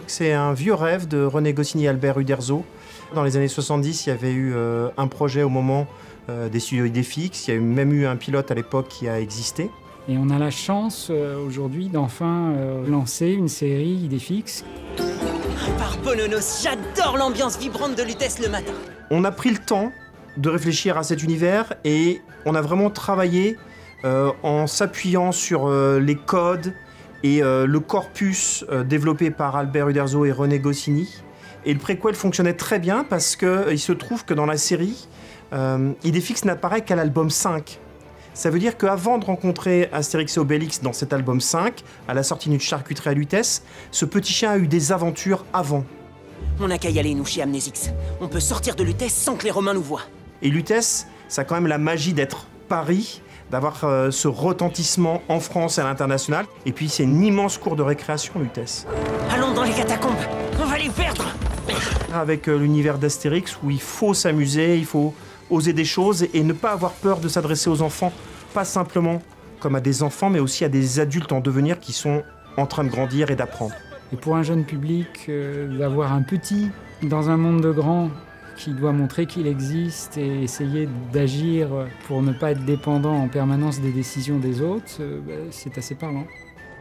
C'est un vieux rêve de René Goscinny et Albert Uderzo. Dans les années 70, il y avait eu un projet au moment des studios Idéfix. Il y a même eu un pilote à l'époque qui a existé. Et on a la chance aujourd'hui d'enfin lancer une série Idéfix. Par Bononos, j'adore l'ambiance vibrante de Lutèce le matin. On a pris le temps de réfléchir à cet univers et on a vraiment travaillé en s'appuyant sur les codes et le corpus développé par Albert Uderzo et René Goscinny. Et le préquel fonctionnait très bien parce qu'il se trouve que dans la série, Idéfix n'apparaît qu'à l'album 5. Ça veut dire qu'avant de rencontrer Astérix et Obélix dans cet album 5, à la sortie d'une charcuterie à Lutèce, ce petit chien a eu des aventures avant. On n'a qu'à y aller, nous, chez Amnésix. On peut sortir de Lutèce sans que les Romains nous voient. Et Lutèce, ça a quand même la magie d'être Paris, d'avoir ce retentissement en France et à l'international. Et puis c'est une immense cour de récréation, Lutèce. Allons dans les catacombes, on va les perdre. Avec l'univers d'Astérix où il faut s'amuser, il faut oser des choses et ne pas avoir peur de s'adresser aux enfants, pas simplement comme à des enfants, mais aussi à des adultes en devenir qui sont en train de grandir et d'apprendre. Et pour un jeune public, d'avoir un petit dans un monde de grands qui doit montrer qu'il existe et essayer d'agir pour ne pas être dépendant en permanence des décisions des autres, c'est assez parlant.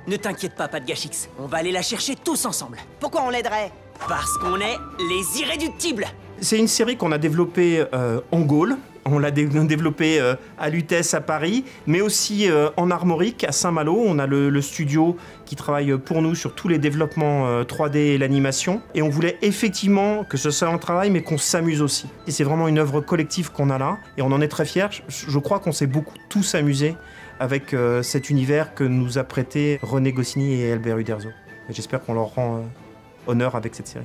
Ne t'inquiète pas, Gachix. On va aller la chercher tous ensemble. Pourquoi on l'aiderait? Parce qu'on est les irréductibles. C'est une série qu'on a développée en Gaule. On l'a développée à Lutèce, à Paris, mais aussi en Armorique, à Saint-Malo. On a le studio qui travaille pour nous sur tous les développements 3D et l'animation. Et on voulait effectivement que ce soit un travail, mais qu'on s'amuse aussi. Et c'est vraiment une œuvre collective qu'on a là, et on en est très fiers. Je crois qu'on s'est beaucoup tous amusés avec cet univers que nous a prêté René Goscinny et Albert Uderzo. Et j'espère qu'on leur rend honneur avec cette série.